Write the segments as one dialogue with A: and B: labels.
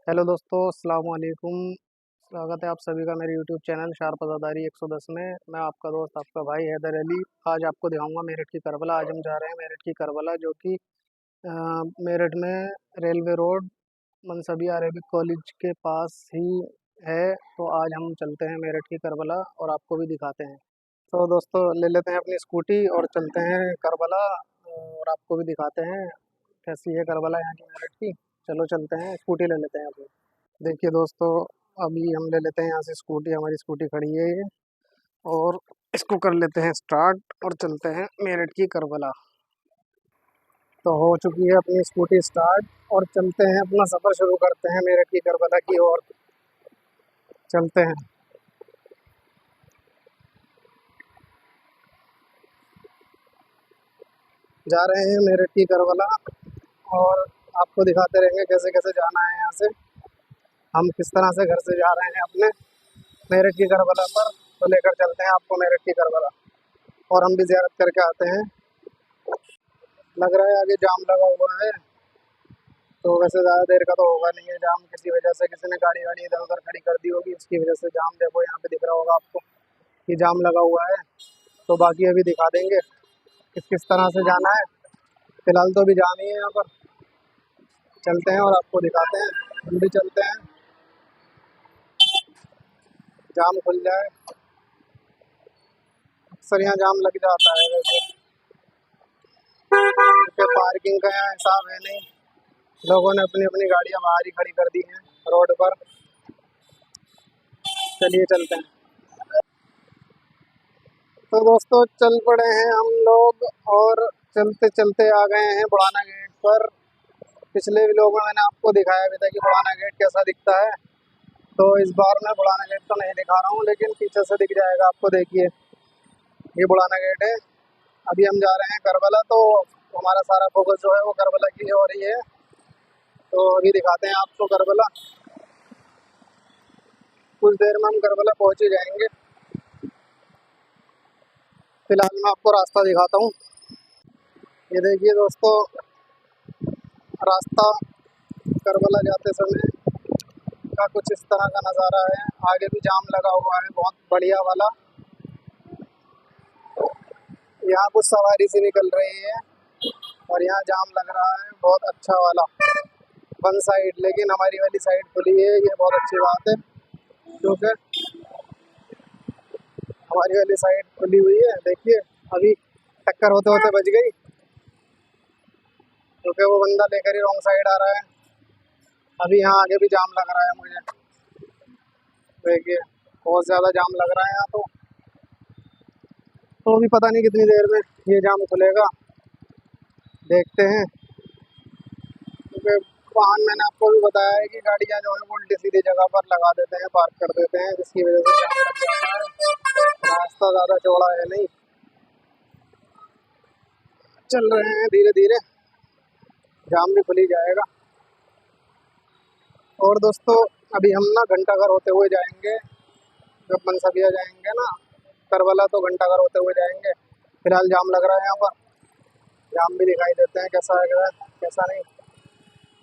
A: Hello दोस्तों, अस्सलाम वालेकुम। स्वागत है आप सभी का मेरे यूट्यूब चैनल शार्प आज़ादारी 110 में। मैं आपका दोस्त, आपका भाई हैदर अली। आज आपको दिखाऊंगा मेरठ की करबला। आज हम जा रहे हैं मेरठ की करबला, जो कि मेरठ में रेलवे रोड मनसबिया अरेबिक कॉलेज के पास ही है। तो आज हम चलते हैं मेरठ की करबला और आपको भी दिखाते हैं। तो दोस्तों, ले लेते हैं अपनी स्कूटी और चलते हैं करबला और आपको भी दिखाते हैं कैसी है करबला यहाँ की मेरठ की। चलो चलते हैं, स्कूटी ले लेते हैं अपनी। देखिए दोस्तों, अभी हम ले लेते हैं यहाँ से स्कूटी। हमारी स्कूटी खड़ी है ये, और इसको कर लेते हैं स्टार्ट और चलते हैं मेरठ की करबला। तो हो चुकी है अपनी स्कूटी स्टार्ट और चलते हैं, अपना सफ़र शुरू करते हैं मेरठ की करबला की ओर। चलते हैं, जा रहे हैं मेरठ की करबला और आपको दिखाते रहेंगे कैसे कैसे जाना है यहाँ से। हम किस तरह से घर से जा रहे हैं अपने मेरठ की करबला पर, तो लेकर चलते हैं आपको मेरठ की करबला और हम भी ज़ियारत करके आते हैं। लग रहा है आगे जाम लगा हुआ है, तो वैसे ज़्यादा देर का तो होगा नहीं है जाम। किसी वजह से किसी ने गाड़ी वाड़ी इधर उधर खड़ी कर दी होगी, उसकी वजह से जाम, देखो यहाँ पे दिख रहा होगा आपको कि जाम लगा हुआ है। तो बाकी अभी दिखा देंगे किस किस तरह से जाना है। फिलहाल तो अभी जाम ही है यहाँ पर। चलते हैं और आपको दिखाते हैं, हम भी चलते हैं, जाम खुल जाए। अक्सर यहाँ जाम लग जाता है वैसे, क्योंकि पार्किंग का यहाँ हिसाब है नहीं। लोगों ने अपनी अपनी गाड़ियाँ बाहर ही खड़ी कर दी हैं रोड पर। चलिए चलते हैं। तो दोस्तों, चल पड़े हैं हम लोग और चलते चलते आ गए हैं बुढ़ाना गेट पर। पिछले व्लॉग में मैंने आपको दिखाया भी था कि बुढ़ाना गेट कैसा दिखता है। तो इस बार मैं बुढ़ाना गेट तो नहीं दिखा रहा हूँ, लेकिन पीछे से दिख जाएगा आपको। देखिए, ये बुढ़ाना गेट है। अभी हम जा रहे हैं करबला, तो हमारा सारा फोकस जो है वो करबला की हो रही है। तो अभी दिखाते हैं आपको करबला। कुछ देर में हम करबला पहुँच ही जाएंगे। फिलहाल मैं आपको रास्ता दिखाता हूँ। ये देखिए दोस्तों, रास्ता करबला जाते समय का कुछ इस तरह का नज़ारा है। आगे भी जाम लगा हुआ है बहुत बढ़िया वाला। यहाँ कुछ सवारी सी निकल रही है और यहाँ जाम लग रहा है बहुत अच्छा वाला वन साइड। लेकिन हमारी वाली साइड खुली है, ये बहुत अच्छी बात है, क्योंकि हमारी वाली साइड खुली हुई है। देखिए, अभी टक्कर होते होते बच गई, क्योंकि वो बंदा लेकर ही रॉन्ग साइड आ रहा है। अभी यहाँ आगे भी जाम लग रहा है मुझे। देखिए, बहुत ज़्यादा जाम लग रहा है यहाँ तो अभी पता नहीं कितनी देर में ये जाम खुलेगा, देखते हैं। क्योंकि वाहन, मैंने आपको भी बताया है कि गाड़ियाँ जो है वो उल्टी सीधी जगह पर लगा देते हैं, पार्क कर देते हैं, जिसकी वजह से जाम लग जाता है। रास्ता ज़्यादा चौड़ा है नहीं, चल रहे हैं धीरे धीरे, जाम भी खुल ही जाएगा। और दोस्तों, अभी हम ना घंटाघर होते हुए जाएंगे। जब मनसबिया जाएंगे ना करबला, तो घंटाघर होते हुए जाएंगे। फिलहाल जाम लग रहा है यहाँ पर, जाम भी दिखाई देते हैं कैसा लग रहा है कैसा नहीं।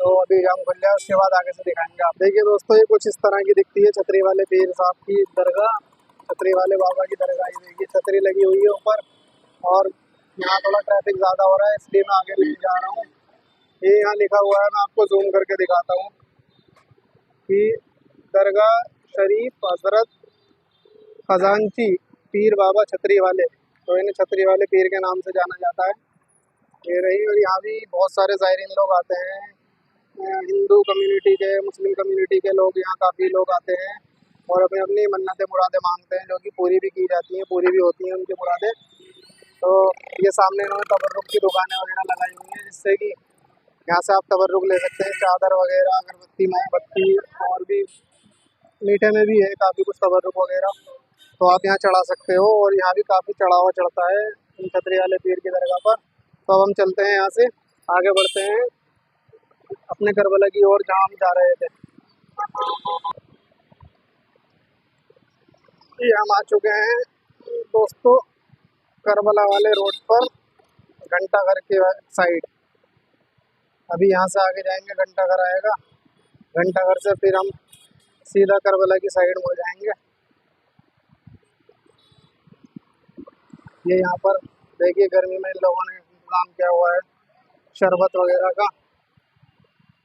A: तो अभी जाम खुल जाए, उसके बाद आगे से दिखाएंगे आप। देखिए दोस्तों, ये कुछ इस तरह की दिखती है छतरी वाले पीर साहब की दरगाह, छतरी वाले बाबा की दरगाह। ये देखिए, छतरी लगी हुई है ऊपर, और यहाँ थोड़ा ट्रैफिक ज़्यादा हो रहा है, इसलिए मैं आगे नहीं जा रहा हूँ। ये यहाँ लिखा हुआ है, मैं आपको जूम करके दिखाता हूँ कि दरगाह शरीफ हजरत खजानची पीर बाबा छतरी वाले। तो इन्हें छतरी वाले पीर के नाम से जाना जाता है। ये रही, और यहाँ भी बहुत सारे ज़ायरीन लोग आते हैं। हिंदू कम्युनिटी के, मुस्लिम कम्युनिटी के लोग, यहाँ काफ़ी लोग आते हैं और अपनी अपनी मन्नतें मुरादें मांगते हैं, जो कि पूरी भी की जाती हैं, पूरी भी होती हैं उनकी मुरादें। तो ये सामने इन्होंने तबर्रुक की दुकानें वगैरह लगाई हुई हैं, जिससे कि यहाँ से आप तबर्रुक ले सकते हैं। चादर वगैरह, अगरबत्ती, मोमबत्ती, और भी मीठे में भी है काफ़ी कुछ तबर्रुक वगैरह, तो आप यहाँ चढ़ा सकते हो। और यहाँ भी काफ़ी चढ़ावा चढ़ता है इन छतरी वाले पीर की दरगाह पर। तो अब हम चलते हैं, यहाँ से आगे बढ़ते हैं अपने करबला की ओर, जहाँ हम जा रहे थे। ये हम आ चुके हैं दोस्तों करबला वाले रोड पर, घंटाघर के साइड। अभी यहाँ से आगे जाएंगे, घंटाघर आएगा, घंटाघर से फिर हम सीधा करबला की साइड मुड़ जाएंगे। ये यहाँ पर देखिए गर्मी में इन लोगों ने इंतजाम किया हुआ है शरबत वगैरह का,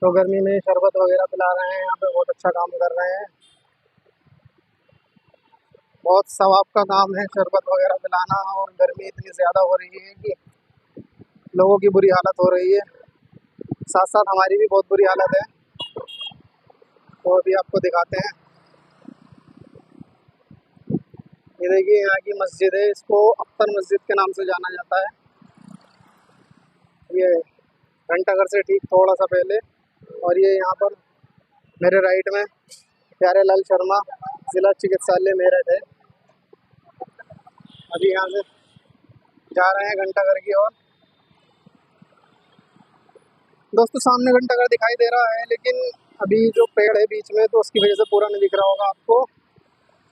A: तो गर्मी में शरबत वगैरह पिला रहे हैं यहाँ पे, बहुत अच्छा काम कर रहे हैं। बहुत सवाब का काम है शरबत वगैरह पिलाना, और गर्मी इतनी ज़्यादा हो रही है कि लोगों की बुरी हालत हो रही है, साथ साथ हमारी भी बहुत बुरी हालत है। तो अभी आपको दिखाते हैं। ये देखिए यहाँ की मस्जिद है, इसको अख्तर मस्जिद के नाम से जाना जाता है। ये घंटाघर से ठीक थोड़ा सा पहले, और ये यहाँ पर मेरे राइट में प्यारेलाल शर्मा जिला चिकित्सालय मेरठ है। अभी यहाँ से जा रहे हैं घंटाघर की ओर। दोस्तों सामने घंटाघर दिखाई दे रहा है, लेकिन अभी जो पेड़ है बीच में तो उसकी वजह से पूरा नहीं दिख रहा होगा आपको।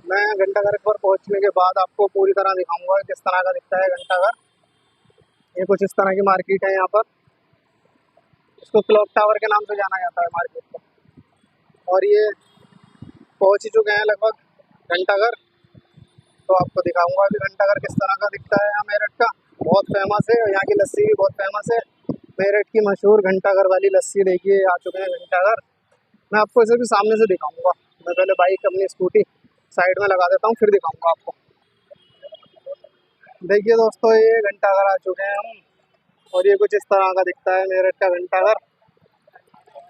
A: मैं घंटाघर पर पहुँचने के बाद आपको पूरी तरह दिखाऊंगा किस तरह का दिखता है घंटाघर। ये कुछ इस तरह की मार्केट है यहाँ पर, इसको क्लॉक टावर के नाम से जाना जाता है मार्केट को। और ये पहुँच ही चुके हैं लगभग घंटाघर, तो आपको दिखाऊंगा अभी घंटाघर किस तरह का दिखता है। यहाँ मेरठ का बहुत फेमस है, यहाँ की लस्सी भी बहुत फेमस है। मेरठ की मशहूर घंटाघर वाली लस्सी देखिए आ चुके हैं घंटाघर। मैं आपको इसे भी सामने से दिखाऊंगा। मैं पहले बाइक अपनी स्कूटी साइड में लगा देता हूँ, फिर दिखाऊंगा आपको। देखिए दोस्तों ये घंटाघर आ चुके हैं हम, और ये कुछ इस तरह का दिखता है मेरठ का घंटाघर।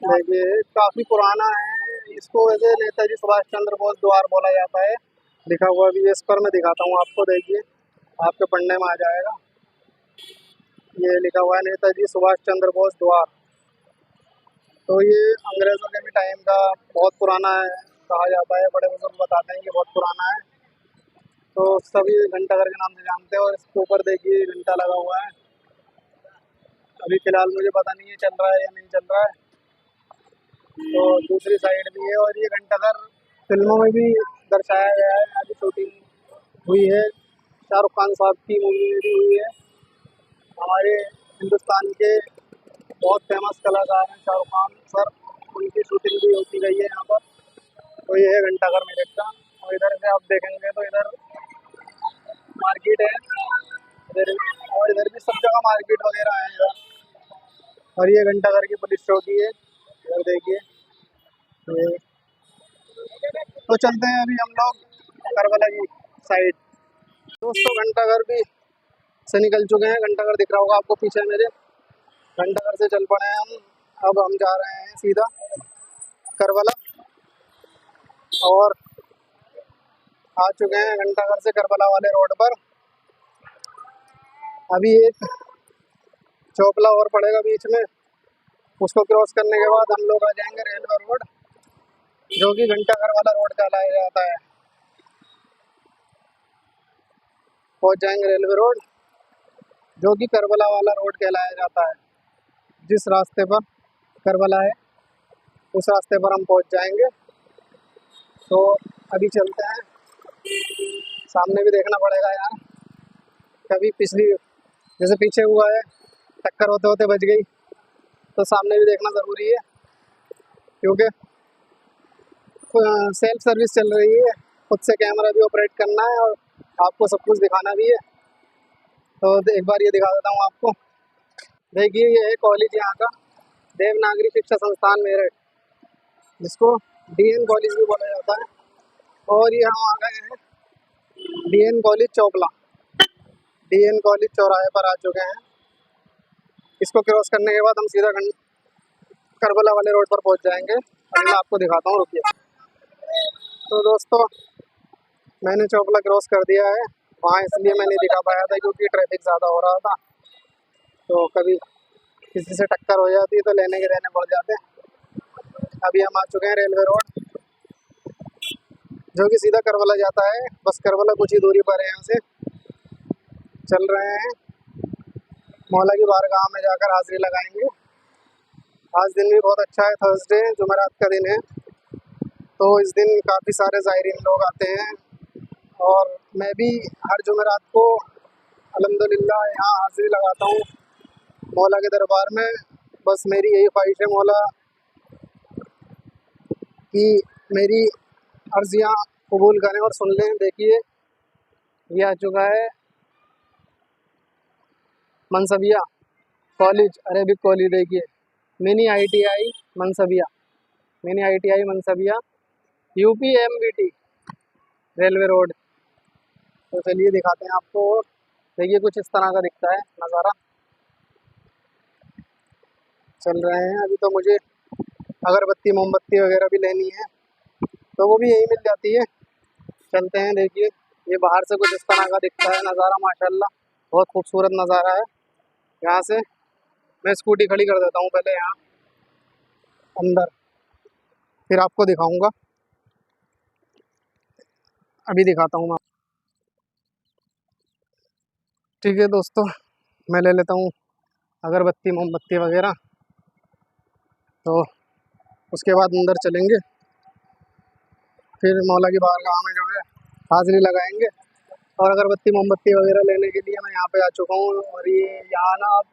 A: देखिए काफ़ी पुराना है, इसको वैसे नेताजी सुभाष चंद्र बोस द्वार बोला जाता है। लिखा हुआ भी इस पर मैं दिखाता हूँ आपको, देखिए आपके पढ़ने में आ जाएगा। ये लिखा हुआ है नेताजी सुभाष चंद्र बोस द्वार। तो ये अंग्रेज़ों के भी टाइम का बहुत पुराना है कहा जाता है, बड़े बुजुर्ग बताते हैं कि बहुत पुराना है। तो सभी घंटाघर के नाम से जानते हैं, और इसके ऊपर देखिए घंटा लगा हुआ है। अभी फ़िलहाल मुझे पता नहीं है चल रहा है या नहीं चल रहा है। तो दूसरी साइड भी है, और ये घंटाघर फिल्मों में भी दर्शाया गया है, यहाँ की शूटिंग हुई है, शाहरुख खान साहब की मूवी में भी हुई है। हमारे हिंदुस्तान के बहुत फेमस कलाकार हैं शाहरुख खान सर, उनकी शूटिंग भी होती गई है यहाँ पर। तो ये है घंटाघर मेरठ का, और इधर से आप देखेंगे तो इधर मार्केट है, इधर और इधर भी सब जगह मार्केट वगैरह है इधर। और ये घंटाघर की पुलिस चौकी है, इधर देखिए। तो चलते हैं अभी हम लोग करबला की साइड। दोस्तों घंटाघर भी से निकल चुके हैं, घंटाघर दिख रहा होगा आपको पीछे मेरे। घंटाघर से चल पड़े हैं हम, अब हम जा रहे हैं सीधा करबला, और आ चुके हैं घंटाघर से करबला वाले रोड पर। अभी एक चौपला और पड़ेगा बीच में, उसको क्रॉस करने के बाद हम लोग आ जाएंगे रेलवे रोड, जो कि घंटाघर वाला रोड कहलाया जाता है। पहुंच जाएंगे रेलवे रोड, जो कि करबला वाला रोड कहलाया जाता है। जिस रास्ते पर करबला है उस रास्ते पर हम पहुंच जाएंगे। तो अभी चलते हैं, सामने भी देखना पड़ेगा यार, कभी पिछली जैसे पीछे हुआ है टक्कर होते होते बच गई, तो सामने भी देखना ज़रूरी है, क्योंकि सेल्फ सर्विस चल रही है, खुद से कैमरा भी ऑपरेट करना है और आपको सब कुछ दिखाना भी है। तो एक बार ये दिखा देता हूँ आपको। देखिए ये है कॉलेज यहाँ का, देवनागरी शिक्षा संस्थान मेरठ, जिसको डीएन कॉलेज भी बोला जाता है। और ये हम आ गए हैं DN college Chaupla, DN college चौराहे पर आ चुके हैं। इसको क्रॉस करने के बाद हम सीधा करबला वाले रोड पर पहुंच जाएंगे। अभी मैं आपको दिखाता हूँ, रुकिए। तो दोस्तों मैंने चौपला क्रॉस कर दिया है, वहाँ इसलिए मैं नहीं दिखा पाया था क्योंकि ट्रैफिक ज़्यादा हो रहा था, तो कभी किसी से टक्कर हो जाती तो लेने के देने पड़ जाते। अभी हम आ चुके हैं रेलवे रोड, जो कि सीधा करबला जाता है। बस करबला कुछ ही दूरी पर है, यहाँ से चल रहे हैं। मौला की बारगाह में जाकर हाज़िरी लगाएंगे। आज दिन भी बहुत अच्छा है, थर्सडे जुमेरात का दिन है, तो इस दिन काफ़ी सारे ज़ायरीन लोग आते हैं, और मैं भी हर जुमेरात को अल्हम्दुलिल्लाह यहाँ हाज़िरी लगाता हूँ मौला के दरबार में। बस मेरी यही ख्वाहिश है, मौला कि मेरी अर्जियाँ कबूल करें और सुन लें। देखिए ये आ चुका है मनसबिया कॉलेज, अरेबिक कॉलेज। देखिए mini ITI Mansabia, mini ITI Mansabia, UP MBT, railway road. तो चलिए दिखाते हैं आपको। और देखिए कुछ इस तरह का दिखता है नज़ारा। चल रहे हैं अभी। तो मुझे अगरबत्ती मोमबत्ती वगैरह भी लेनी है, तो वो भी यहीं मिल जाती है। चलते हैं। देखिए ये बाहर से कुछ इस तरह का दिखता है नज़ारा। माशाल्लाह बहुत खूबसूरत नज़ारा है। यहाँ से मैं स्कूटी खड़ी कर देता हूँ पहले यहाँ अंदर, फिर आपको दिखाऊंगा। अभी दिखाता हूँ मैं। ठीक है दोस्तों, मैं ले लेता हूँ अगरबत्ती मोमबत्ती वगैरह, तो उसके बाद अंदर चलेंगे। फिर मौला की बारगाह में जो है हाज़िरी लगाएंगे। और अगरबत्ती मोमबत्ती वगैरह लेने के लिए मैं यहाँ पे आ चुका हूँ। और ये यहाँ ना आप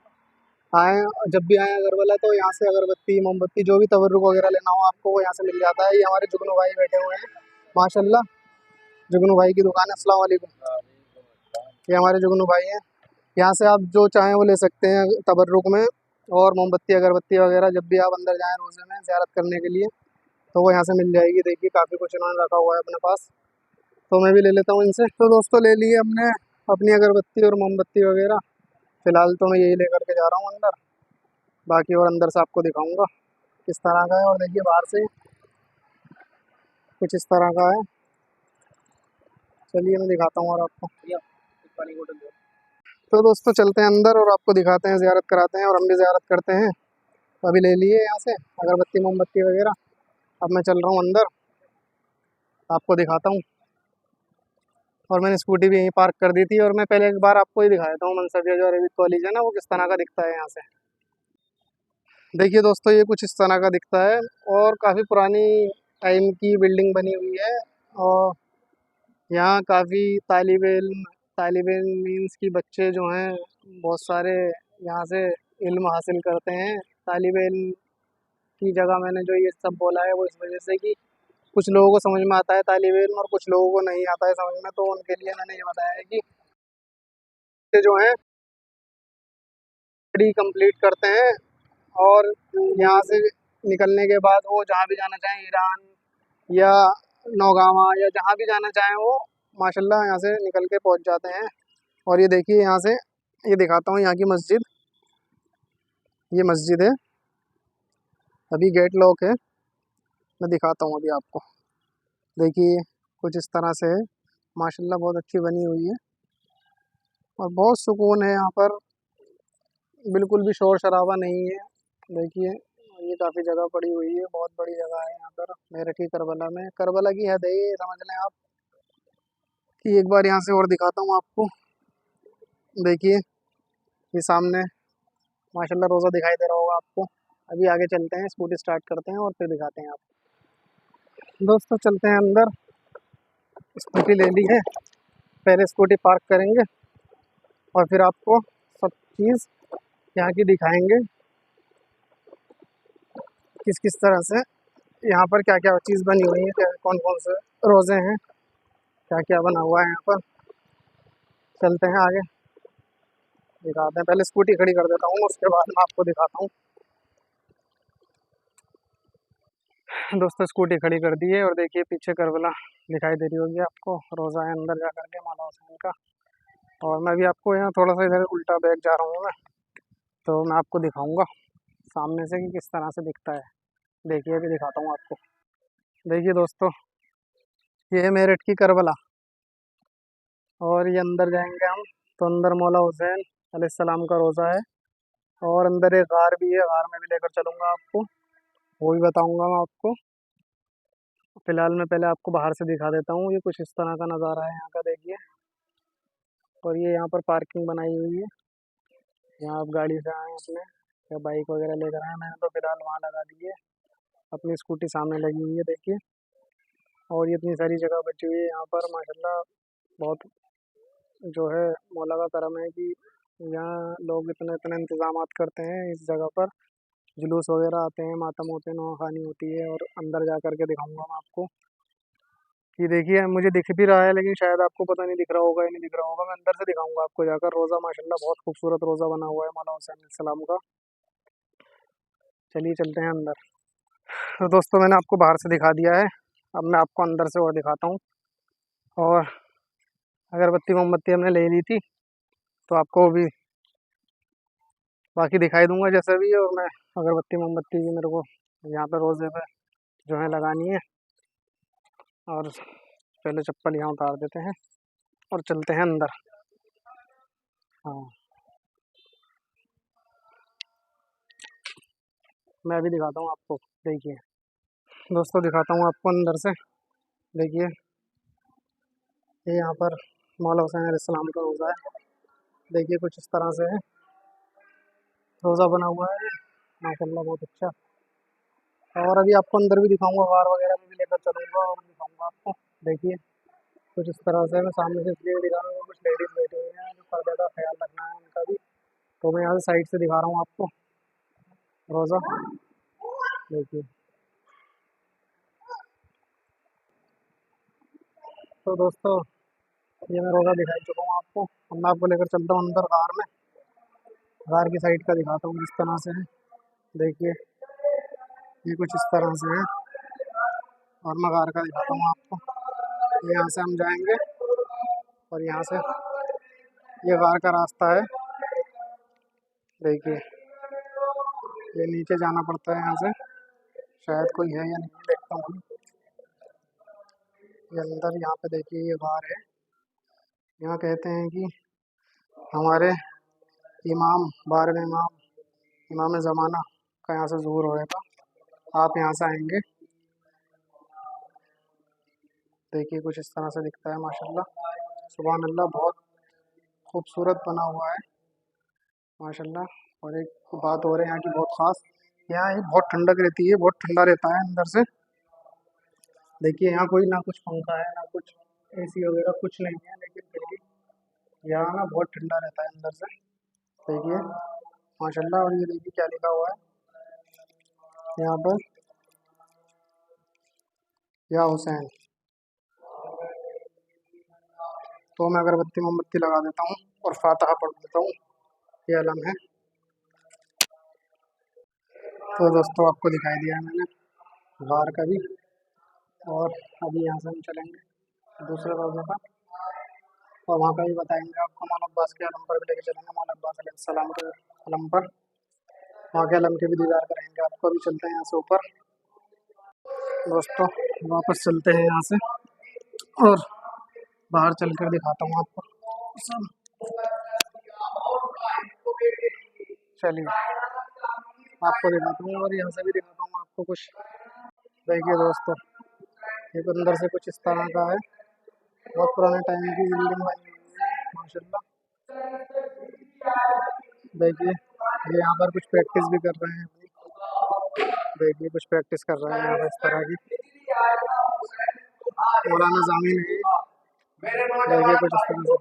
A: आएँ, जब भी आएँ अगरवाला, तो यहाँ से अगरबत्ती मोमबत्ती जो भी तबर्रुक वगैरह लेना हो आपको, वो यहाँ से मिल जाता है। ये हमारे जुगनू भाई बैठे हुए हैं माशाल्लाह। जुगनू भाई की दुकान है। अस्सलाम वालेकुम। ये हमारे जुगनू भाई हैं। यहाँ से आप जो चाहें वो ले सकते हैं तबर्रुक में। और मोमबत्ती अगरबत्ती वगैरह जब भी आप अंदर जाएँ रोज़े में ज़ियारत करने के लिए, तो वो यहाँ से मिल जाएगी। देखिए काफ़ी कुछ इन्होंने रखा हुआ है अपने पास, तो मैं भी ले लेता हूँ इनसे। तो दोस्तों ले लिए हमने अपनी अगरबत्ती और मोमबत्ती वगैरह। फ़िलहाल तो मैं यही लेकर के जा रहा हूँ अंदर, बाकी और अंदर से आपको दिखाऊंगा किस तरह का है। और देखिए बाहर से कुछ इस तरह का है। चलिए मैं दिखाता हूँ और आपको। पानी बोतल दो। तो दोस्तों चलते हैं अंदर और आपको दिखाते हैं, ज़ियारत कराते हैं और हम भी ज़ियारत करते हैं। तो अभी ले लिए यहाँ से अगरबत्ती मोमबत्ती वगैरह। अब मैं चल रहा हूँ अंदर, आपको दिखाता हूँ। और मैंने स्कूटी भी यहीं पार्क कर दी थी। और मैं पहले एक बार आपको ही दिखाया था मनसबिया जो अरेबिक कॉलेज है ना, वो किस तरह का दिखता है यहाँ से। देखिए दोस्तों ये कुछ इस तरह का दिखता है। और काफ़ी पुरानी टाइम की बिल्डिंग बनी हुई है। और यहाँ काफ़ी तालिब इल्म मीन्स की बच्चे जो हैं बहुत सारे यहाँ से इल्म हासिल करते हैं। तालिब इल्म की जगह मैंने जो ये सब बोला है वो इस वजह से कि कुछ लोगों को समझ में आता है तालिब इल्म और कुछ लोगों को नहीं आता है समझ में, तो उनके लिए मैंने ये बताया है कि ये जो हैं स्टडी कंप्लीट करते हैं। और यहाँ से निकलने के बाद वो जहाँ भी जाना चाहें, ईरान या नौगावा या जहाँ भी जाना चाहें, वो माशाल्लाह यहाँ से निकल के पहुँच जाते हैं। और ये देखिए यहाँ से ये दिखाता हूँ यहाँ की मस्जिद। ये मस्जिद है, अभी गेट लॉक है। मैं दिखाता हूँ अभी आपको। देखिए कुछ इस तरह से है। माशाल्लाह बहुत अच्छी बनी हुई है और बहुत सुकून है यहाँ पर। बिल्कुल भी शोर शराबा नहीं है। देखिए ये काफ़ी जगह पड़ी हुई है, बहुत बड़ी जगह है यहाँ पर मेरठ की करबला में। करबला की हद है ये, समझ लें आप। कि एक बार यहाँ से और दिखाता हूँ आपको। देखिए ये सामने माशाल्लाह रोज़ा दिखाई दे रहा होगा आपको। अभी आगे चलते हैं, स्कूटी स्टार्ट करते हैं और फिर दिखाते हैं आपको। दोस्तों चलते हैं अंदर। स्कूटी ले ली है, पहले स्कूटी पार्क करेंगे और फिर आपको सब चीज़ यहाँ की दिखाएंगे, किस किस तरह से यहाँ पर क्या क्या चीज़ बनी हुई है, क्या कौन कौन से रोज़े हैं, क्या क्या बना हुआ है यहाँ पर। चलते हैं आगे, दिखाते हैं। पहले स्कूटी खड़ी कर देता हूँ, उसके बाद मैं आपको दिखाता हूँ। दोस्तों स्कूटी खड़ी कर दी है और देखिए पीछे करबला दिखाई दे रही होगी आपको। रोज़ा है अंदर जा करके मौला हुसैन का। और मैं भी आपको यहाँ थोड़ा सा इधर उल्टा बैग जा रहा हूँ मैं, तो मैं आपको दिखाऊंगा सामने से कि किस तरह से दिखता है। देखिए अभी दिखाता हूँ आपको। देखिए दोस्तों ये है मेरठ की करबला। और ये अंदर जाएंगे हम, तो अंदर मौला हुसैन अलैहिस्सलाम का रोज़ा है। और अंदर एक गार भी है, गार में भी लेकर चलूँगा आपको, वो भी बताऊँगा मैं आपको। फ़िलहाल मैं पहले आपको बाहर से दिखा देता हूँ। ये कुछ इस तरह का नज़ारा है यहाँ का, देखिए। और ये यहाँ पर पार्किंग बनाई हुई है, यहाँ आप गाड़ी से आएँ अपने या बाइक वगैरह लेकर आएँ। मैंने तो फ़िलहाल वहाँ लगा दी है, अपनी स्कूटी सामने लगी हुई है देखिए। और ये इतनी सारी जगह बची हुई है यहाँ पर माशाल्लाह। बहुत जो है मौला का करम है कि यहाँ लोग इतने इतने इंतज़ामात करते हैं इस जगह पर। जुलूस वगैरह आते हैं, मातम होते हैं, नौखानी होती है। और अंदर जा कर के दिखाऊंगा मैं आपको कि देखिए मुझे दिख भी रहा है, लेकिन शायद आपको पता नहीं दिख रहा होगा या नहीं दिख रहा होगा। मैं अंदर से दिखाऊंगा आपको जाकर। रोज़ा माशाल्लाह बहुत खूबसूरत रोज़ा बना हुआ है मौला हुसैन सलाम का। चलिए चलते हैं अंदर। तो दोस्तों मैंने आपको बाहर से दिखा दिया है, अब मैं आपको अंदर से और दिखाता हूँ। और अगरबत्ती मोमबत्ती हमने ले ली थी, तो आपको भी बाकी दिखाई दूंगा जैसा भी है। और मैं अगरबत्ती मोमबत्ती भी मेरे को यहाँ पे रोज़े पे जो है लगानी है। और पहले चप्पल यहाँ उतार देते हैं और चलते हैं अंदर। हाँ, मैं अभी दिखाता हूँ आपको। देखिए दोस्तों, दिखाता हूँ आपको अंदर से। देखिए ये यहाँ पर मौला हुसैन अलैहिस्सलाम का रोज़ा है। देखिए कुछ इस तरह से है, रोज़ा बना हुआ है माशाल्लाह बहुत अच्छा। और अभी आपको अंदर भी दिखाऊंगा, वार वगैरह में भी लेकर चलूँगा और दिखाऊंगा आपको। देखिए कुछ इस तरह से। मैं सामने से इसलिए दिखा रहा हूँ, कुछ लेडीज़ बैठी हुई हैं जो पर्दे का ख्याल रखना है उनका भी, तो मैं यहाँ से साइड से दिखा रहा हूँ आपको रोज़ा। देखिए तो दोस्तों, ये मैं रोज़ा दिखा चुका हूँ आपको। अब मैं आपको लेकर चलता हूँ अंदर कार में। कार की साइड का दिखाता हूँ किस तरह से है। देखिए ये कुछ इस तरह से है। और मैं कार का दिखाता हूँ आपको। यहाँ से हम जाएंगे और यहाँ से ये कार का रास्ता है। देखिए ये नीचे जाना पड़ता है यहाँ से। शायद कोई है या नहीं, देखता हूँ। ये अंदर यहाँ पे देखिए ये गार है। यहाँ कहते हैं कि हमारे इमाम, 12वें इमाम, इमाम ज़माना का यहाँ से ज़ुहूर होएगा। आप यहाँ से आएंगे। देखिए कुछ इस तरह से दिखता है माशाल्लाह। सुभान अल्लाह, बहुत खूबसूरत बना हुआ है माशाल्लाह। और एक बात और है यहाँ की बहुत ख़ास, यहाँ ये बहुत ठंडक रहती है, बहुत ठंडा रहता है अंदर से। देखिए यहाँ कोई ना कुछ पंखा है ना कुछ एसी वगैरह कुछ नहीं है, लेकिन फिर भी यहाँ ना बहुत ठंडा रहता है अंदर से। देखिए माशाल्लाह। और ये देखिए क्या लिखा हुआ है यहाँ पर, या हुसैन। तो मैं अगरबत्ती मोमबत्ती लगा देता हूँ और फातिहा पढ़ देता हूँ। ये अलम है। तो दोस्तों आपको दिखाई दिया है मैंने बाहर का भी। और अभी यहाँ से हम चलेंगे दूसरे रोज़े पर, और वहाँ का भी बताएंगे आपको। मौला अब्बास के अलम पर भी लेके चलेंगे, मौला अब्बास अलैहिस्सलाम के अलम पर। वहाँ के अलम के भी दीदार करेंगे आपको। अभी चलते हैं यहाँ से ऊपर दोस्तों, वापस चलते हैं यहाँ से और बाहर चल कर दिखाता हूँ आपको सब। चलिए आपको दिखाता हूँ और यहाँ से भी दिखाता हूँ आपको कुछ। देखिए दोस्तों, एक अंदर से कुछ इस तरह का है। बहुत पुराने टाइम की बिल्डिंग बनी हुई है माशाल्लाह। देखिए ये यहाँ पर कुछ प्रैक्टिस भी कर रहे हैं अपनी। देखिए कुछ प्रैक्टिस कर रहे हैं यहाँ पर इस तरह की। मौलाना जामिन है। देखिए कुछ इस तरह से।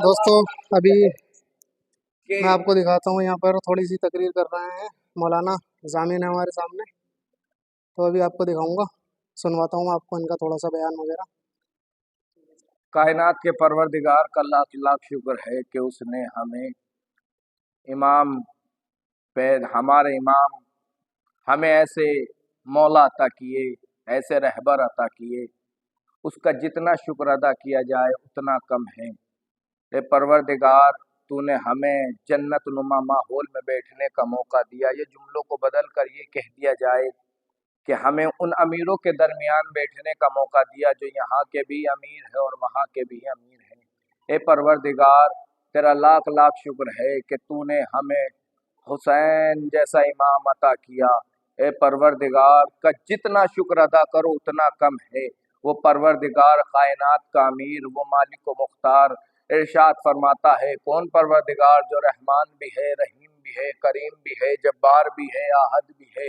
A: दोस्तों अभी मैं आपको दिखाता हूँ, यहाँ पर थोड़ी सी तकरीर कर रहे हैं मौलाना जामिन है हमारे सामने। तो अभी आपको दिखाऊंगा, सुनवाता हूँ आपको इनका थोड़ा सा बयान वगैरह।
B: कायनात के परवरदिगार का लाख लाख शुक्र है कि उसने हमें इमाम हमारे इमाम हमें ऐसे मौला अता किए, ऐसे रहबर अता किए। उसका जितना शुक्र अदा किया जाए उतना कम है। ए परवरदिगार, तूने हमें जन्नत नुमा माहौल में बैठने का मौका दिया। ये जुमलों को बदल कर ये कह दिया जाए कि हमें उन अमीरों के दरमियान बैठने का मौका दिया जो यहाँ के भी अमीर है और वहाँ के भी अमीर हैं। ए परवरदिगार, तेरा लाख लाख शुक्र है कि तूने हमें हुसैन जैसा इमाम अता किया। ए परवरदिगार, का जितना शुक्र अदा करो उतना कम है। वो परवरदिगार कायनात का अमीर, वो मालिक व मुख्तार इरशाद फरमाता है, कौन परवरदिगार जो रहमान भी है, रहीम भी है, करीम भी है, जब्बार भी है, आहद भी है,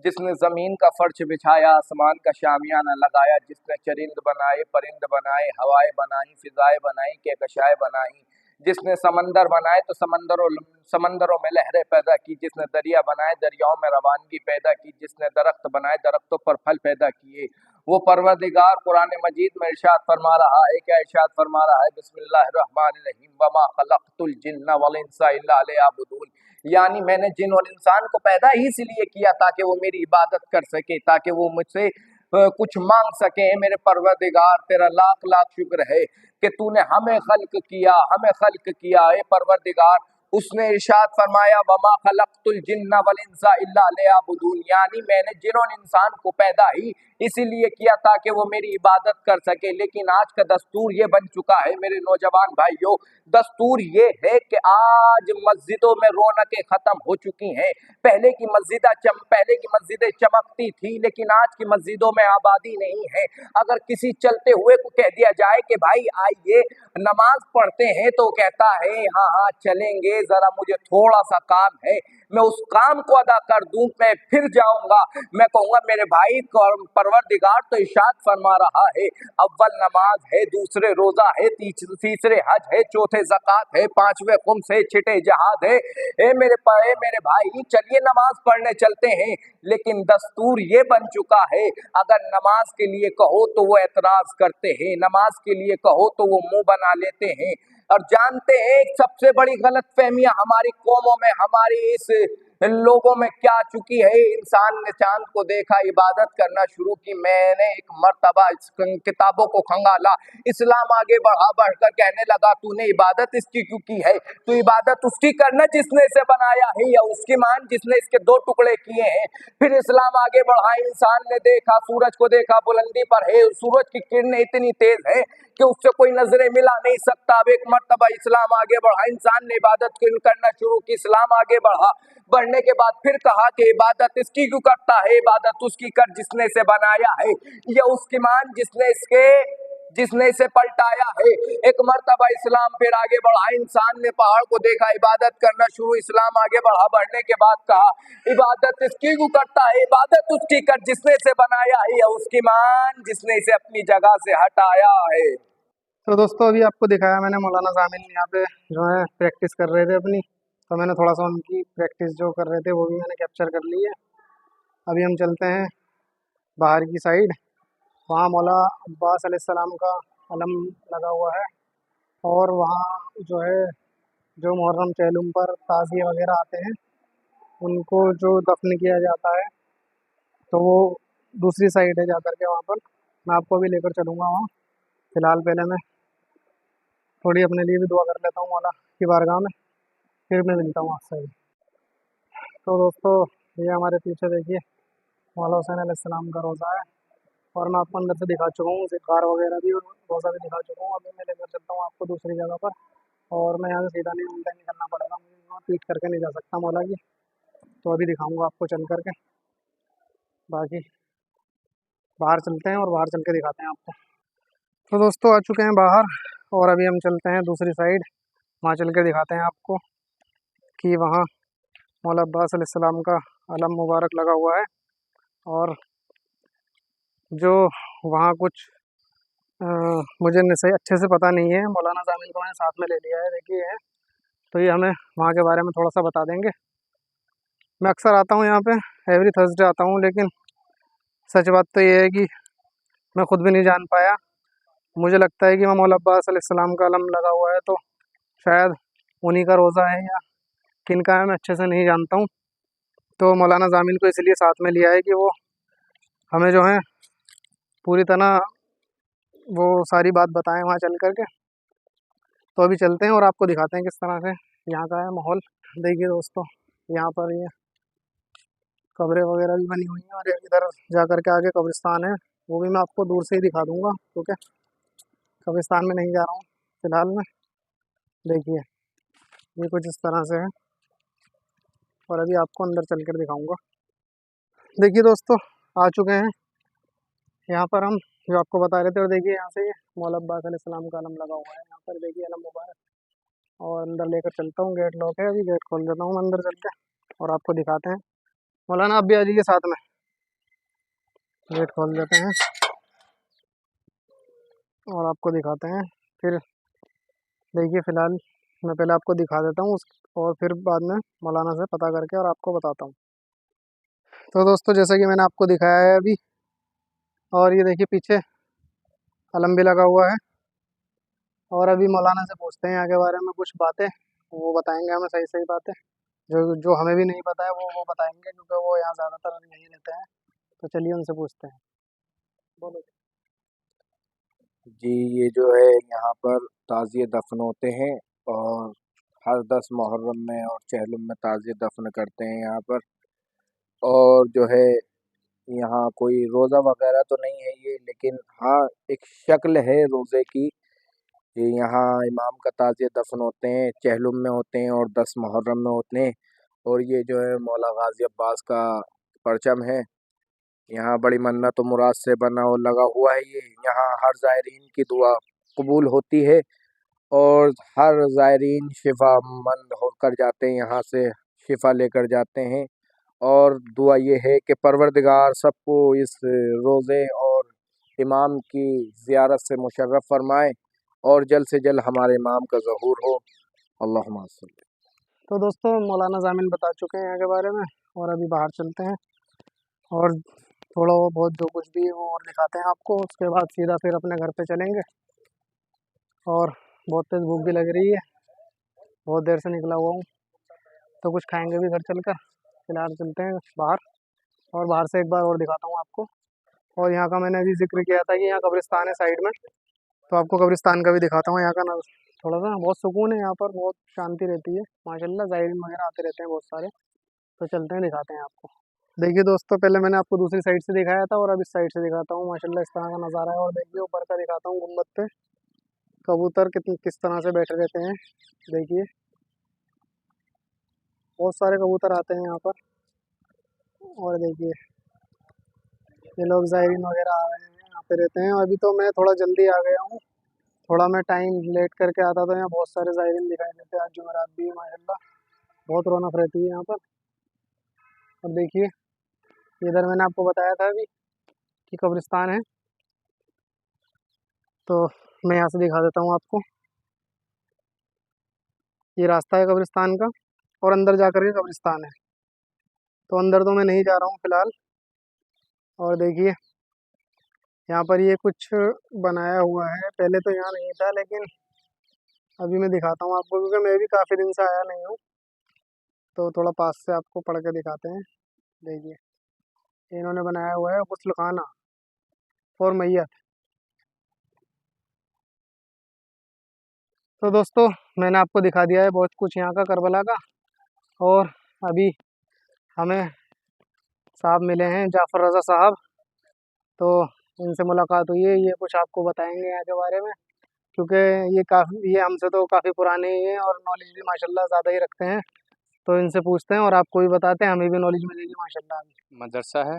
B: जिसने जमीन का फर्श बिछाया, आसमान का शामियाना लगाया, जिसने चरिंद बनाए, परिंद बनाए, हवाएं बनाई, फिजाएं बनाई, कहकशाएं बनाई, जिसने समंदर बनाए तो समंदरों में लहरें पैदा की, जिसने दरिया बनाए दरियाओं में रवानगी पैदा की, जिसने दरख्त बनाए दरख्तों पर फल पैदा किए, वो परवरदिगार कुरान मजीद में इरशाद फरमा रहा है, क्या इरशाद फरमा रहा है, बिस्मिल्लाहिर्रहमानिर्रहीम, वमा खलक़तुल जिन्ना वल इंसा इल्ला लियअबुदून, यानी मैंने जिन और इंसान को पैदा ही इसलिए किया ताकि वो मेरी इबादत कर सके, ताकि वो मुझसे कुछ मांग सके। मेरे परवरदिगार तेरा लाख लाख शुक्र है कि तूने हमें खल्क किया है परवरदिगार। उसने इरशाद फरमाया, वमा खलक़तुल जिन्ना वल इंसा इल्ला लियअबुदून, यानी मैंने जिन और इंसान को पैदा ही इसीलिए किया ताकि वो मेरी इबादत कर सके। लेकिन आज का दस्तूर ये बन चुका है मेरे नौजवान भाइयों, दस्तूर ये है कि आज मस्जिदों में रौनकें खत्म हो चुकी हैं। पहले की मस्जिदें चमकती थी, लेकिन आज की मस्जिदों में आबादी नहीं है। अगर किसी चलते हुए को कह दिया जाए कि भाई आइए नमाज पढ़ते हैं, तो कहता है हाँ हाँ चलेंगे, जरा मुझे थोड़ा सा काम है, मैं उस काम को अदा कर दूं, मैं फिर जाऊंगा। मैं कहूंगा मेरे भाई परवरदिगार तो इरशाद फरमा रहा है, अव्वल नमाज है, दूसरे रोजा है, तीसरे हज है, चौथे ज़कात है, पांचवे खुम्स है, छठे जहाद है। मेरे भाई चलिए नमाज पढ़ने चलते हैं। लेकिन दस्तूर ये बन चुका है, अगर नमाज के लिए कहो तो वो एतराज करते हैं, नमाज के लिए कहो तो वो मुंह बना लेते हैं। और जानते हैं एक सबसे बड़ी गलतफहमियां हमारी कौमों में, हमारी इस लोगों में क्या चुकी है, इंसान ने चांद को देखा, इबादत करना शुरू की। मैंने एक मर्तबा किताबों को खंगाला, इस्लाम आगे बढ़कर कहने लगा, तूने इबादत इसकी क्यों की है? तू इबादत उसकी करना जिसने इसे बनाया है, या उसकी मान जिसने इसके दो टुकड़े किए हैं। फिर इस्लाम आगे बढ़ा, इंसान ने देखा, सूरज को देखा, बुलंदी पर है, सूरज की किरणें इतनी तेज है कि उससे कोई नजरें मिला नहीं सकता। अब एक मर्तबा इस्लाम आगे बढ़ा, इंसान ने इबादत करना शुरू की, इस्लाम आगे बढ़ा, बढ़ने के बाद फिर कहा कि इबादत इसकी क्यों करता है? इबादत उसकी कर जिसने इसे बनाया है, या उसकी मान जिसने इसे पलटाया है। एक मर्तबा इस्लाम फिर आगे बढ़ा, इंसान ने पहाड़ को देखा, इबादत करना शुरू, इस्लाम आगे बढ़ा, बढ़ने के बाद कहा इबादत इसकी क्यों करता है? इबादत उसकी कर जिसने इसे बनाया है, या उसकी मान जिसने इसे अपनी जगह से हटाया है।
A: तो दोस्तों अभी आपको दिखाया मैंने, मौलाना जामिल यहाँ पे जो है प्रैक्टिस कर रहे थे अपनी, तो मैंने थोड़ा सा उनकी प्रैक्टिस जो कर रहे थे वो भी मैंने कैप्चर कर ली है। अभी हम चलते हैं बाहर की साइड, वहाँ मौला अब्बास अलैहिस्सलाम का अलम लगा हुआ है, और वहाँ जो है जो मुहर्रम चहलुम पर ताज़िए वगैरह आते हैं उनको जो दफन किया जाता है, तो वो दूसरी साइड है जा कर के वहाँ पर। मैं आपको भी लेकर चलूँगा वहाँ। फ़िलहाल पहले मैं थोड़ी अपने लिए भी दुआ कर लेता हूँ मौला की बारगाह में, फिर मैं मिलता हूँ आपसे। तो दोस्तों ये हमारे पीछे देखिए मौला हुसैन अलैहिस्सलाम का रोज़ा है, और मैं आपको अंदर से दिखा चुका हूँ, ज़िफ़ार वगैरह भी और रोज़ा भी दिखा चुका हूँ। अभी मैं लेकर चलता हूँ आपको दूसरी जगह पर, और मैं यहाँ से सीधा नहीं, उल्टा निकलना पड़ेगा मुझे, वहाँ पीट करके नहीं जा सकता मौला की। तो अभी दिखाऊँगा आपको चल करके, बाकी बाहर चलते हैं और बाहर चल के दिखाते हैं आपको। तो दोस्तों आ चुके हैं बाहर, और अभी हम चलते हैं दूसरी साइड, वहाँ चल के दिखाते हैं आपको कि वहाँ मौला अब्बास अलैहिस्सलाम का अलम मुबारक लगा हुआ है। और जो वहाँ कुछ मुझे सही अच्छे से पता नहीं है, मौलाना जामिल को मैंने साथ में ले लिया है, देखिए है, तो ये हमें वहाँ के बारे में थोड़ा सा बता देंगे। मैं अक्सर आता हूँ यहाँ पे, एवरी थर्सडे आता हूँ, लेकिन सच बात तो ये है कि मैं ख़ुद भी नहीं जान पाया। मुझे लगता है कि वहाँ मौला अब्बास अलैहिस्सलाम का अलम लगा हुआ है, तो शायद उन्हीं का रोज़ा है या किन का है, मैं अच्छे से नहीं जानता हूँ। तो मौलाना जामिल को इसलिए साथ में लिया है कि वो हमें जो है पूरी तरह वो सारी बात बताएं वहाँ चल कर के। तो अभी चलते हैं और आपको दिखाते हैं किस तरह से यहाँ का है माहौल। देखिए दोस्तों यहाँ पर ये कब्रें वगैरह भी बनी हुई हैं, और इधर जा कर के आगे कब्रिस्तान है, वो भी मैं आपको दूर से ही दिखा दूँगा, क्योंकि कब्रिस्तान में नहीं जा रहा हूँ फ़िलहाल में। देखिए ये कुछ इस तरह से है, और अभी आपको अंदर चल कर दिखाऊँगा। देखिए दोस्तों आ चुके हैं यहाँ पर हम, जो आपको बता रहे थे, और देखिए यहाँ से ये मौला अब्बास अलैहिस्सलाम का अलम लगा हुआ है यहाँ पर, देखिए अलम मुबारक। और अंदर लेकर चलता हूँ, गेट लॉक है, अभी गेट खोल देता हूँ मैं अंदर चल के, और आपको दिखाते हैं। मौलाना आप भी आ जाइए साथ में। गेट खोल देते हैं और आपको दिखाते हैं। फिर देखिए फ़िलहाल मैं पहले आपको दिखा देता हूँ और फिर बाद में मौलाना से पता करके और आपको बताता हूँ। तो दोस्तों जैसा कि मैंने आपको दिखाया है अभी, और ये देखिए पीछे अलम भी लगा हुआ है। और अभी मौलाना से पूछते हैं यहाँ के बारे में कुछ बातें, वो बताएंगे हमें सही सही बातें, जो जो हमें भी नहीं पता है वो बताएंगे, क्योंकि वो यहाँ ज़्यादातर यहीं रहते हैं। तो चलिए उनसे पूछते हैं। बोलो।
B: जी, ये जो है यहाँ पर ताज़िए दफन होते हैं, और हर 10 मुहर्रम में और चहलम में ताज़िए दफन करते हैं यहाँ पर। और जो है यहाँ कोई रोज़ा वगैरह तो नहीं है ये, लेकिन हाँ एक शक्ल है रोज़े की। ये यहाँ इमाम का ताज़िए दफन होते हैं, चहलुम में होते हैं और 10 मुहर्रम में होते हैं। और ये जो है मौला गाजी अब्बास का परचम है। यहाँ बड़ी मन्नत और मुराद से बना और लगा हुआ है ये। यहाँ हर ज़ायरीन की दुआ कबूल होती है, और हर ज़ायरीन शिफा मंद होकर जाते हैं यहाँ से, शिफा लेकर जाते हैं। और दुआ ये है कि परवरदिगार सबको इस रोज़े और इमाम की ज़ियारत से मुशर्रफ फरमाए, और जल्द से जल्द हमारे इमाम का ज़हूर हो। अल्लाहुम्मा सल्ली।
A: तो दोस्तों मौलाना ज़ामिल बता चुके हैं यहाँ के बारे में, और अभी बाहर चलते हैं और थोड़ा वो बहुत जो कुछ भी है वो और दिखाते हैं आपको। उसके बाद सीधा फिर अपने घर पे चलेंगे। और बहुत तेज़ भूख भी लग रही है, बहुत देर से निकला हुआ हूँ, तो कुछ खाएंगे भी घर चलकर। फिलहाल चलते हैं बाहर, और बाहर से एक बार और दिखाता हूँ आपको। और यहाँ का मैंने अभी जिक्र किया था कि यहाँ कब्रिस्तान है साइड में, तो आपको कब्रिस्तान का भी दिखाता हूँ। यहाँ का ना थोड़ा सा बहुत सुकून है, यहाँ पर बहुत शांति रहती है माशाल्लाह। ज़ायरीन वगैरह आते रहते हैं बहुत सारे। तो चलते हैं दिखाते हैं आपको। देखिए दोस्तों पहले मैंने आपको दूसरी साइड से दिखाया था, और अब इस साइड से दिखाता हूँ। माशाल्लाह इस तरह का नज़ारा है। और देखिए ऊपर का दिखाता हूँ, गुम्बद पे कबूतर कितने किस तरह से बैठे रहते हैं। देखिए बहुत सारे कबूतर आते हैं यहाँ पर। और देखिए ये लोग ज़ायरीन वगैरह आ रहे हैं, यहाँ पे रहते हैं। अभी तो मैं थोड़ा जल्दी आ गया हूँ, थोड़ा मैं टाइम लेट करके आता तो यहाँ बहुत सारे ज़ायरीन दिखाई देते हैं। आज जुमेरात भी है माशाल्लाह, बहुत रौनक रहती है यहाँ पर। अब देखिए इधर मैंने आपको बताया था अभी कि कब्रिस्तान है, तो मैं यहाँ से दिखा देता हूँ आपको। ये रास्ता है कब्रिस्तान का, और अंदर जा कर के कब्रिस्तान है। तो अंदर तो मैं नहीं जा रहा हूँ फ़िलहाल। और देखिए यहाँ पर ये कुछ बनाया हुआ है, पहले तो यहाँ नहीं था, लेकिन अभी मैं दिखाता हूँ आपको, क्योंकि मैं भी काफ़ी दिन से आया नहीं हूँ। तो थोड़ा पास से आपको पढ़ के दिखाते हैं। देखिए इन्होंने बनाया हुआ है गुस्ल खाना फॉर मैयत। तो दोस्तों मैंने आपको दिखा दिया है बहुत कुछ यहाँ का करबला का। और अभी हमें साहब मिले हैं, जाफ़र रज़ा साहब। तो इनसे मुलाकात हुई है, ये कुछ आपको बताएंगे यहाँ के बारे में, क्योंकि ये हमसे तो काफ़ी पुराने ही हैं और नॉलेज भी माशाल्लाह ज़्यादा ही रखते हैं। तो इनसे पूछते हैं और आपको भी बताते हैं, हमें भी नॉलेज मिलेगी माशाल्लाह।
C: मदरसा है।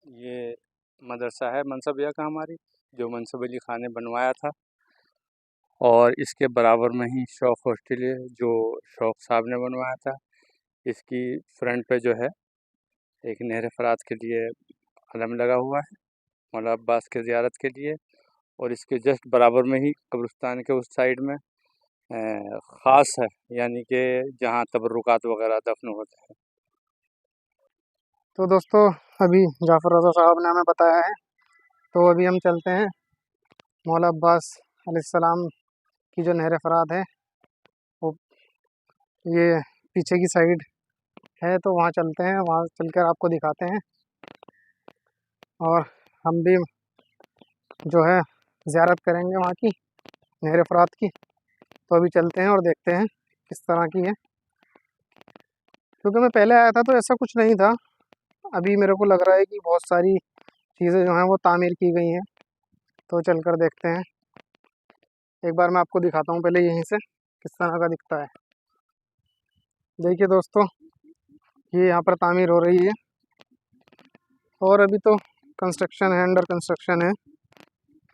C: ये मदरसा है मनसबिया का हमारी, जो मनसब अली ख़ान ने बनवाया था। और इसके बराबर में ही शौक़ हॉस्टल है, जो शौक़ साहब ने बनवाया था। इसकी फ्रंट पे जो है एक नहर फ़रात के लिए अलम लगा हुआ है, मौला अब्बास के ज़ियारत के लिए। और इसके जस्ट बराबर में ही कब्रिस्तान के उस साइड में ख़ास है, यानी कि जहाँ तबर्रुकात वगैरह दफन होते हैं।
A: तो दोस्तों अभी जाफ़र रज़ा साहब ने हमें बताया है, तो अभी हम चलते हैं मौला अब्बास अलैहिस्सलाम की जो नहर फ़रात है, वो ये पीछे की साइड है। तो वहाँ चलते हैं, वहाँ चलकर आपको दिखाते हैं। और हम भी जो है ज़ियारत करेंगे वहाँ की नहर फ़रात की। तो अभी चलते हैं और देखते हैं किस तरह की है, क्योंकि मैं पहले आया था तो ऐसा कुछ नहीं था। अभी मेरे को लग रहा है कि बहुत सारी चीज़ें जो हैं वो तामीर की गई हैं। तो चलकर देखते हैं, एक बार मैं आपको दिखाता हूँ पहले यहीं से किस तरह का दिखता है। देखिए दोस्तों ये यहाँ पर तामीर हो रही है, और अभी तो कंस्ट्रक्शन है, अंडर कंस्ट्रक्शन है।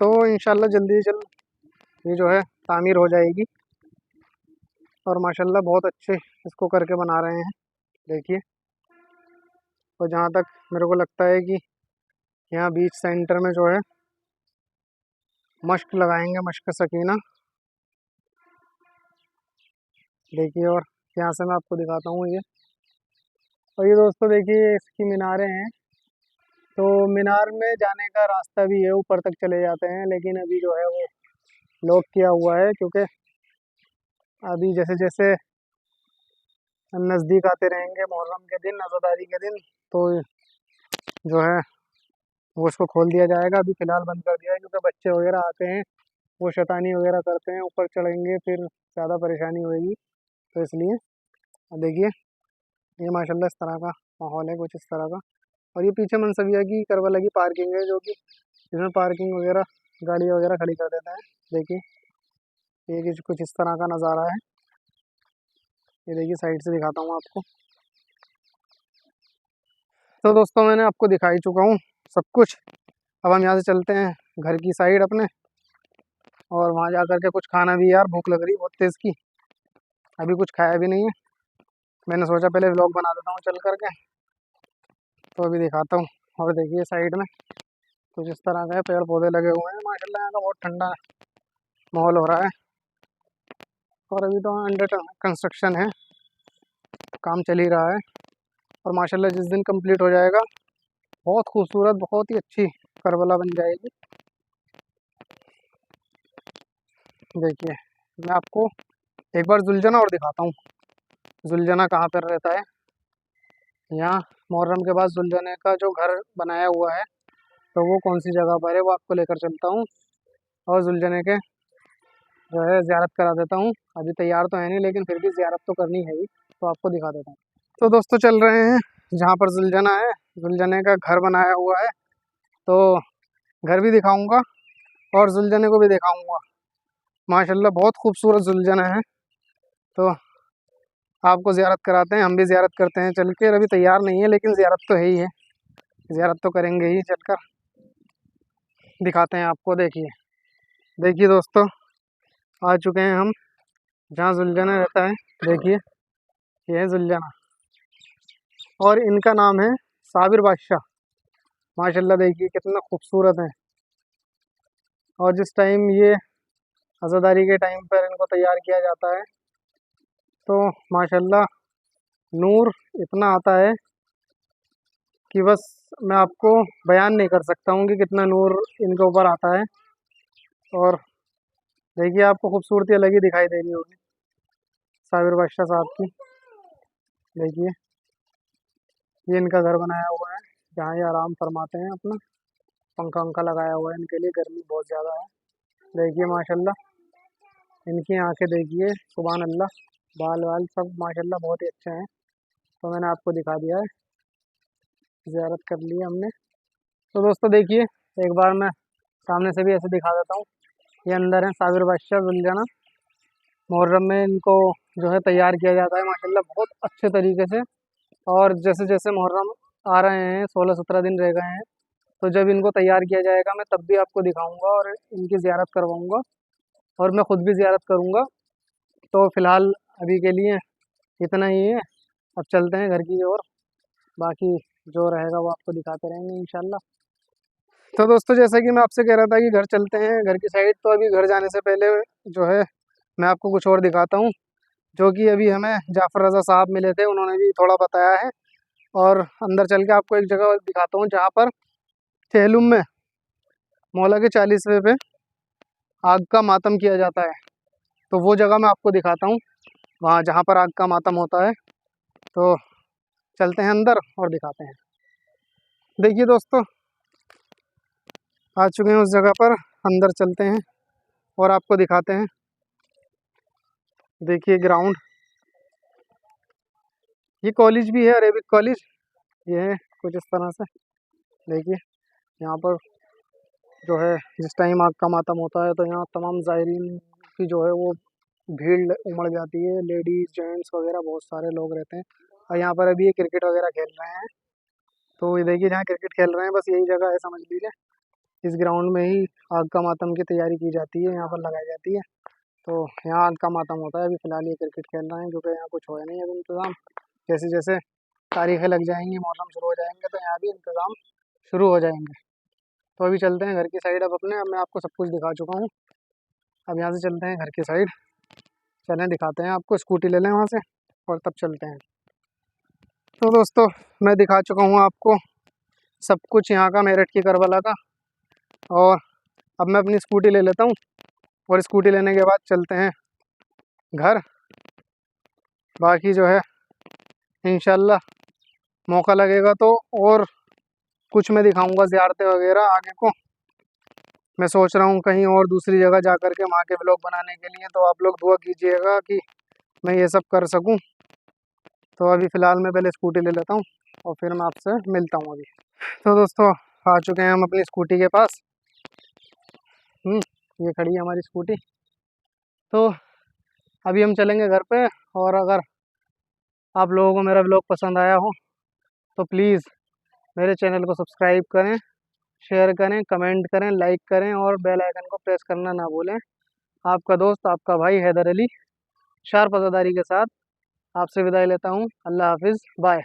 A: तो इंशाल्लाह जल्दी से जल्द ये जो है तामीर हो जाएगी। और माशाल्लाह बहुत अच्छे इसको करके बना रहे हैं, देखिए। और जहाँ तक मेरे को लगता है कि यहाँ बीच सेंटर में जो है मश्क लगाएंगे, मश्क सकीना। देखिए, और यहाँ से मैं आपको दिखाता हूँ ये। और ये दोस्तों देखिए, इसकी मीनारें हैं। तो मीनार में जाने का रास्ता भी है, ऊपर तक चले जाते हैं, लेकिन अभी जो है वो लॉक किया हुआ है, क्योंकि अभी जैसे जैसे नज़दीक आते रहेंगे मुहर्रम के दिन, अज़ादारी के दिन, तो जो है वो उसको खोल दिया जाएगा। अभी फ़िलहाल बंद कर दिया है, क्योंकि बच्चे वगैरह आते हैं, वो शैतानी वगैरह करते हैं, ऊपर चढ़ेंगे फिर ज़्यादा परेशानी होगी, तो इसलिए। देखिए, ये माशाल्लाह इस तरह का माहौल है, कुछ इस तरह का। और ये पीछे मनसबिया की करबला की पार्किंग है, जो कि इसमें पार्किंग वगैरह गाड़ी वगैरह खड़ी कर देता है। देखिए, ये कुछ इस तरह का नज़ारा है। ये देखिए, साइड से दिखाता हूँ आपको। तो दोस्तों, मैंने आपको दिखा ही चुका हूँ सब कुछ। अब हम यहाँ से चलते हैं घर की साइड अपने, और वहाँ जा कर के कुछ खाना भी, यार भूख लग रही है बहुत तेज़ की। अभी कुछ खाया भी नहीं है, मैंने सोचा पहले व्लॉग बना देता हूँ चल करके, तो अभी दिखाता हूँ। और देखिए, साइड में कुछ इस तरह का है, पेड़ पौधे लगे हुए हैं माशाल्लाह। यहाँ का बहुत ठंडा माहौल हो रहा है, और अभी तो अंडर कंस्ट्रक्शन है, काम चल ही रहा है। और माशाल्लाह जिस दिन कंप्लीट हो जाएगा, बहुत खूबसूरत, बहुत ही अच्छी करबला बन जाएगी। देखिए, मैं आपको एक बार जुलजना और दिखाता हूँ। जुलजना कहाँ पर रहता है। यहाँ मुहर्रम के बाद जुलजने का जो घर बनाया हुआ है, तो वो कौन सी जगह पर है, वो आपको लेकर चलता हूँ, और जुलजने के जो है ज़ियारत करा देता हूँ। अभी तैयार तो है नहीं, लेकिन फिर भी ज़ियारत तो करनी है ही, तो आपको दिखा देता हूँ। तो दोस्तों, चल रहे हैं जहाँ पर जुलजना है, जुलजने का घर बनाया हुआ है, तो घर भी दिखाऊंगा और जुलजने को भी दिखाऊंगा। माशाल्लाह बहुत खूबसूरत जुलजना है, तो आपको ज़ियारत कराते हैं, हम भी ज़ियारत करते हैं चल के। अभी तैयार नहीं है, लेकिन ज़ियारत तो है ही है, ज़ियारत तो करेंगे ही चलकर। दिखाते हैं आपको। देखिए देखिए दोस्तों, आ चुके हैं हम जहाँ जुलजना रहता है। देखिए, ये है जुलजना, और इनका नाम है साबिर बादशाह। माशाल्लाह देखिए कितना खूबसूरत है। और जिस टाइम ये अज़ादारी के टाइम पर इनको तैयार किया जाता है, तो माशाल्लाह नूर इतना आता है कि बस मैं आपको बयान नहीं कर सकता हूँ कि कितना नूर इनके ऊपर आता है। और देखिए, आपको खूबसूरती अलग ही दिखाई दे रही होगी साबिर बादशाह साहब की। देखिए, ये इनका घर बनाया हुआ है, जहाँ ये आराम फरमाते हैं अपना। पंखा वंखा लगाया हुआ है इनके लिए, गर्मी बहुत ज़्यादा है। देखिए माशाल्लाह, इनकी आंखें देखिए, सुभान अल्लाह। बाल वाल सब माशाल्लाह बहुत ही अच्छे हैं। तो मैंने आपको दिखा दिया है, ज़ियारत कर ली है हमने। तो दोस्तों देखिए, एक बार मैं सामने से भी ऐसे दिखा देता हूँ। ये अंदर है साबिर बादशाह जुलजना। मुहर्रम में इनको जो है तैयार किया जाता है माशाल्लाह बहुत अच्छे तरीके से। और जैसे जैसे मुहर्रम आ रहे हैं, 16-17 दिन रह गए हैं, तो जब इनको तैयार किया जाएगा, मैं तब भी आपको दिखाऊंगा और इनकी ज़ियारत करवाऊंगा, और मैं ख़ुद भी ज़ियारत करूंगा। तो फ़िलहाल अभी के लिए इतना ही है। अब चलते हैं घर की ओर, बाकी जो रहेगा वो आपको दिखाते रहेंगे इंशाल्लाह। तो दोस्तों, जैसा कि मैं आपसे कह रहा था कि घर चलते हैं घर की साइड, तो अभी घर जाने से पहले जो है मैं आपको कुछ और दिखाता हूँ, जो कि अभी हमें जाफ़र रज़ा साहब मिले थे, उन्होंने भी थोड़ा बताया है। और अंदर चल के आपको एक जगह दिखाता हूँ, जहाँ पर चेहलुम में मौला के 40वें पे आग का मातम किया जाता है। तो वो जगह मैं आपको दिखाता हूँ, वहाँ जहाँ पर आग का मातम होता है। तो चलते हैं अंदर और दिखाते हैं। देखिए दोस्तों, आ चुके हैं उस जगह पर, अंदर चलते हैं और आपको दिखाते हैं। देखिए ग्राउंड, ये कॉलेज भी है, अरेबिक कॉलेज। ये है कुछ इस तरह से। देखिए, यहाँ पर जो है जिस टाइम आग का मातम होता है, तो यहाँ तमाम ज़ायरीन की जो है वो भीड़ उमड़ जाती है। लेडीज़ जेंट्स वगैरह बहुत सारे लोग रहते हैं। और यहाँ पर अभी ये क्रिकेट वगैरह खेल रहे हैं। तो ये देखिए, जहाँ क्रिकेट खेल रहे हैं, बस यही जगह है समझ लीजिए। इस ग्राउंड में ही आग का मातम की तैयारी की जाती है, यहाँ पर लगाई जाती है। तो यहाँ आग का मातम होता है। अभी फ़िलहाल ये क्रिकेट खेल रहे हैं, क्योंकि यहाँ कुछ हो नहीं अभी इंतज़ाम। जैसे जैसे तारीखें लग जाएंगी, मुहर्रम शुरू हो जाएंगे, तो यहाँ भी इंतज़ाम शुरू हो जाएंगे। तो अभी चलते हैं घर की साइड। अब मैं आपको सब कुछ दिखा चुका हूँ। अब यहाँ से चलते हैं घर की साइड। चलें दिखाते हैं आपको, स्कूटी ले लें वहाँ से और तब चलते हैं। तो दोस्तों मैं दिखा चुका हूँ आपको सब कुछ यहाँ का, मेरठ की करबला का। और अब मैं अपनी स्कूटी ले लेता हूँ और स्कूटी लेने के बाद चलते हैं घर। बाकी जो है इंशाल्लाह मौका लगेगा तो और कुछ मैं दिखाऊंगा ज़ियारतें वगैरह आगे को। मैं सोच रहा हूँ कहीं और दूसरी जगह जा कर के वहाँ के व्लॉग बनाने के लिए, तो आप लोग दुआ कीजिएगा कि मैं ये सब कर सकूँ। तो अभी फ़िलहाल मैं पहले स्कूटी ले लेता हूँ और फिर मैं आपसे मिलता हूँ अभी। तो दोस्तों आ चुके हैं हम अपनी स्कूटी के पास। ये खड़ी है हमारी स्कूटी। तो अभी हम चलेंगे घर पे। और अगर आप लोगों को मेरा व्लॉग पसंद आया हो तो प्लीज़ मेरे चैनल को सब्सक्राइब करें, शेयर करें, कमेंट करें, लाइक करें और बेल आइकन को प्रेस करना ना भूलें। आपका दोस्त, आपका भाई हैदर अली शार्प अज़ादारी के साथ आपसे विदाई लेता हूँ। अल्लाह हाफिज़, बाय।